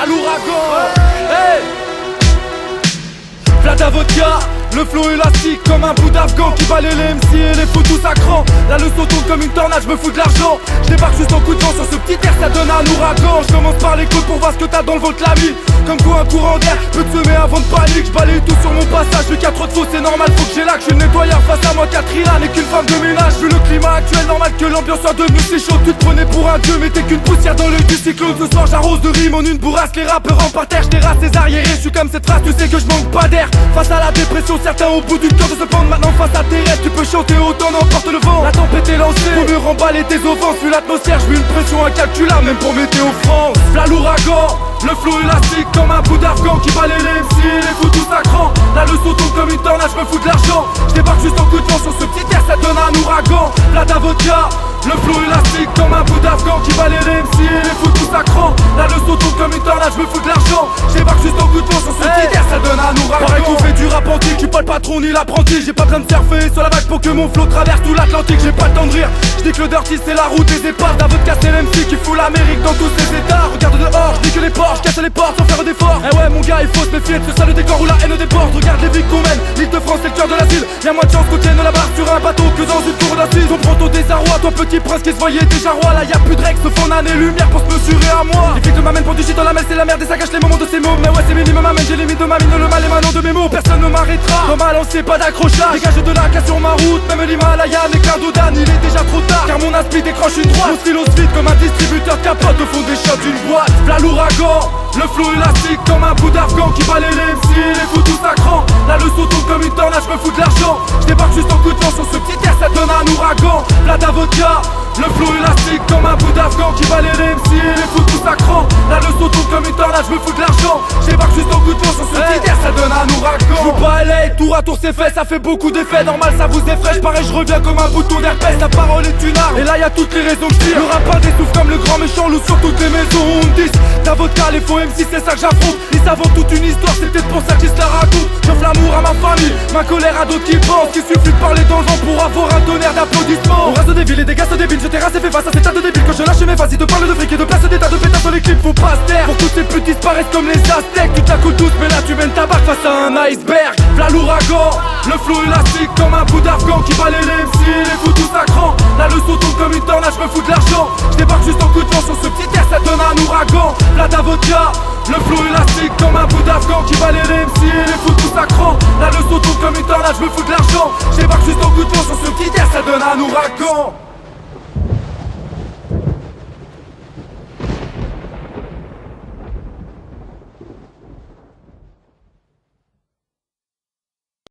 V'là l'ouragan. Hey, v'là ta vodka. Le flow élastique comme un bout d'afghan qui balait les MC et les fous tous à cran. La leçon tourne comme une tornade, je me fous de l'argent. Je débarque juste en coup de vent sur ce petit air, ça donne un ouragan. Je commence par les coups pour voir ce que t'as dans le ventre l'ami. Comme quoi un courant d'air peut te semer avant de panique. Je balaye tout sur mon passage, vu qu'il y a trop de faux c'est normal. Faut que j'ai là que je suis le nettoyeur face à moi Katrina n'est qu'une femme de ménage. Vu le climat actuel, normal que l'ambiance soit devenue si chaude. Tu te prenais pour un dieu mais t'es qu'une poussière dans l'œil du cyclone. Ce soir j'arrose de rimes en une bourrasque, les rappeurs en parterre. Je terrasse les arriérés, je suis comme cette phrase, tu sais que je manque pas d'air. Face à la dépression, certains au bout du temps de se pendre. Maintenant face à tes rêves, tu peux chanter autant n'emporte le vent. La tempête est lancée, faut mieux remballer tes offenses. Vu l'atmosphère, je une pression incalculable même pour Météo France. V'là l'ouragan, le flow élastique comme un bout d'afghan qui balait les MC et les fous tous à cran. La leçon tombe comme une tornade, je me fous de l'argent. Je débarque juste en coup de vent sur ce petit air, ça donne un ouragan. V'là ta vodka, le flow élastique comme un bout d'afghan qui balait les MC et les fous tous à cran. La leçon tombe comme une tornade, je me fous de l'argent. Je débarque juste en coup de vent sur ce petit air, ça donne un ouragan. Pareil qu'on fait du rap antique, je suis pas le patron ni l'apprenti. J'ai pas besoin de surfer sur la vague pour que mon flow traverse tout l'Atlantique. J'ai pas le temps de rire, je dis que le dirty c'est la route des épaves. Ta vodka c'est l'MC qui fout l'Amérique dans tous ses états. Regarde dehors, je dis que les portes, je casse les portes sans faire d'efforts. Eh ouais mon gars, il faut se méfier de ce sale décor où la haine déporte. Regarde les vies qu'on mène, l'île de France c'est le cœur de l'asile. Y'a moins de chance qu'on tienne la barre sur un bateau que dans une tour d'assises. On prend ton désarroi, toi petit prince qui se voyait déjà roi. Là y'a plus de règles, sauf en année-lumière pour se mesurer à moi. Les flics m'amènent pour du shit dans la mêle, c'est la merde et ça gâche les moments de ces mots. Mais ouais c'est minimum m'amène, j'ai les mythes de ma mine, le mal émanant de mes mots. Personne ne m'arrêtera, dans ma lancée pas d'accrochage. Dégage de la casse sur ma route, même l'Himalaya n'est qu'un doudan. Il est déjà trop tard, car mon aspi décroche une droite. Mon stylo se vide comme un distributeur capote au fond des shots d'une boîte. V'là l'ouragan, le flow élastique comme un bout d'afghan qui balait les MC et les fous tous à cran. La leçon tombe comme une tornade, je me fous de l'argent. Je débarque juste en coup de vent sur ce petit air, ça donne un ouragan. V'là ta vodka, le flow élastique comme un bout d'afghan qui balait les MC et les fous tous à cran. La leçon tombe comme une tornade, je me fous de l'argent. Je débarque juste en coup de vent sur ce petit air, ça donne un ouragan. Je veux pas aller, tour à tour c'est fait, ça fait beaucoup d'effets. Normal ça vous effraie, pareil je reviens comme un bouton d'herpès. Ta parole est une arme, et là y'a toutes les raisons que je tire. Le rap pas désouffe comme le grand méchant loup sur toutes les maisons. On me dit, ta vodka, les faux MC c'est ça que j'affronte. Ils savent toute une histoire, c'est peut-être pour ça qu'ils se la racontent. J'offre l'amour à ma famille, ma colère à d'autres qui pensent qu'il suffit de parler dans le vent pour avoir un tonnerre d'applaudissements. On rase des villes et des gars se débiles, je terrasse et fais face à ces tas de débiles. Quand je lâche mes phases, ils te parlent de fric et de place des tas de pétards sur les clips, faut pas se taire. Pour que toutes ces putes disparaissent comme les aztèques. Tu te la coules tous mais là tu mènes ta barque face à un iceberg. V'là l'ouragan, le flow élastique comme un bout d'afghan qui balait les MC et les fous tous à cran. La leçon tombe comme une tornade, je me fous de l'argent. Je débarque juste en coup de vent sur ce petit air, ça donne un ouragan. V'là ta vodka, le flow élastique comme un bout d'afghan qui balait les MC et les fous tous à cran. La leçon tombe comme une tornade, je me fous de l'argent. Je débarque juste en coup de vent sur ce petit air, ça donne un ouragan.